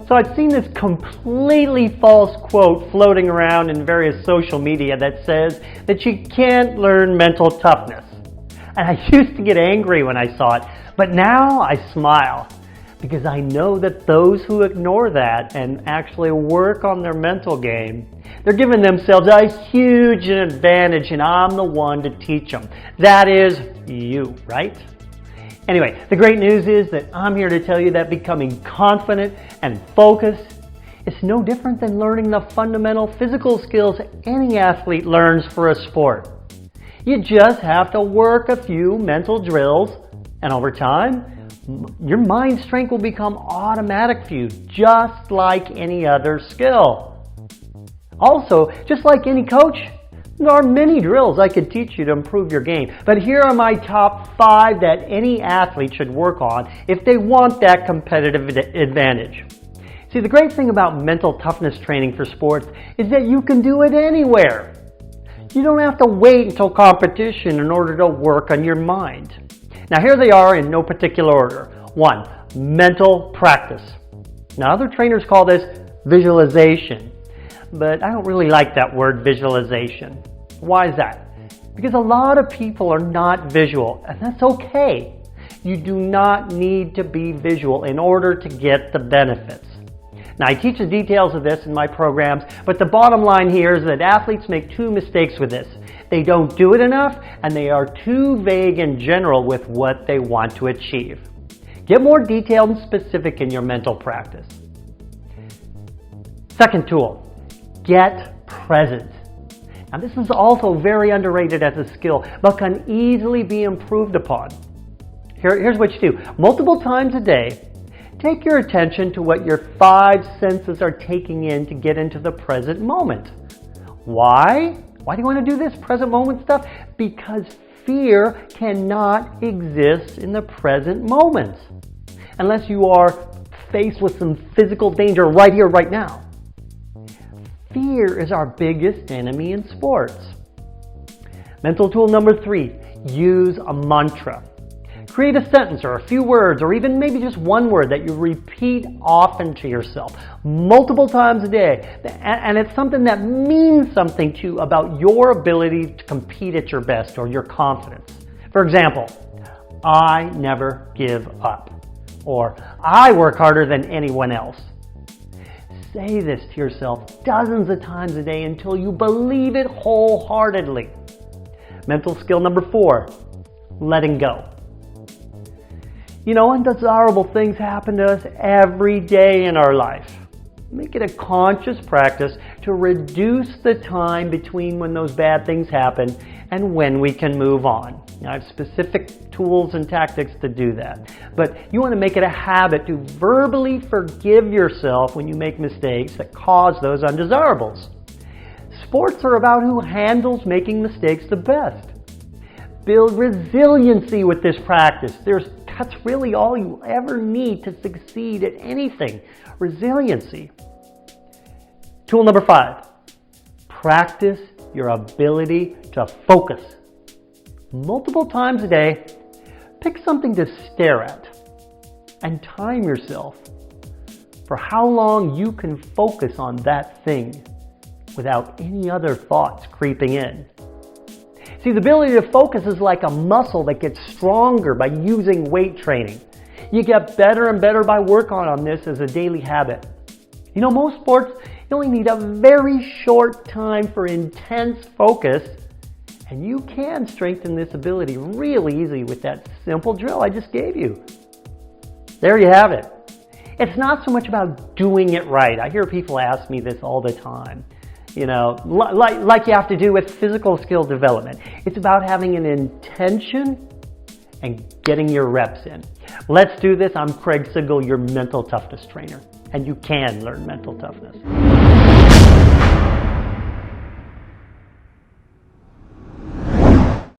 So I've seen this completely false quote floating around in various social media that says that you can't learn mental toughness. And I used to get angry when I saw it, but now I smile because I know that those who ignore that and actually work on their mental game, they're giving themselves a huge advantage, and I'm the one to teach them. That is you, right? Anyway, the great news is that I'm here to tell you that becoming confident and focused is no different than learning the fundamental physical skills any athlete learns for a sport. You just have to work a few mental drills, and over time, your mind strength will become automatic for you, just like any other skill. Also, just like any coach, there are many drills I could teach you to improve your game, but here are my top 5 that any athlete should work on if they want that competitive advantage. See, the great thing about mental toughness training for sports is that you can do it anywhere. You don't have to wait until competition in order to work on your mind. Now here they are in no particular order. 1, mental practice. Now other trainers call this visualization, but I don't really like that word visualization. Why is that? Because a lot of people are not visual, and that's okay. You do not need to be visual in order to get the benefits. Now I teach the details of this in my programs, but the bottom line here is that athletes make 2 mistakes with this. They don't do it enough, and they are too vague in general with what they want to achieve. Get more detailed and specific in your mental practice. Second tool, get present. Now this is also very underrated as a skill, but can easily be improved upon. Here's what you do. Multiple times a day, take your attention to what your 5 senses are taking in to get into the present moment. Why? Why do you want to do this present moment stuff? Because fear cannot exist in the present moment unless you are faced with some physical danger right here, right now. Fear is our biggest enemy in sports. Mental tool number 3, use a mantra. Create a sentence or a few words or even maybe just one word that you repeat often to yourself multiple times a day. And it's something that means something to you about your ability to compete at your best or your confidence. For example, I never give up, or I work harder than anyone else. Say this to yourself dozens of times a day until you believe it wholeheartedly. Mental skill number 4, letting go. You know, undesirable things happen to us every day in our life. Make it a conscious practice to reduce the time between when those bad things happen and when we can move on. Now, I have specific tools and tactics to do that. But you want to make it a habit to verbally forgive yourself when you make mistakes that cause those undesirables. Sports are about who handles making mistakes the best. Build resiliency with this practice. That's really all you ever need to succeed at anything. Resiliency. Tool number 5. Practice your ability to focus. Multiple times a day, pick something to stare at and time yourself for how long you can focus on that thing without any other thoughts creeping in. See, the ability to focus is like a muscle that gets stronger by using weight training. You get better and better by working on this as a daily habit. You know, most sports, you only need a very short time for intense focus, and you can strengthen this ability really easy with that simple drill I just gave you. There you have it. It's not so much about doing it right. I hear people ask me this all the time. You know, like you have to do with physical skill development. It's about having an intention and getting your reps in. Let's do this. I'm Craig Sigl, your mental toughness trainer, and you can learn mental toughness.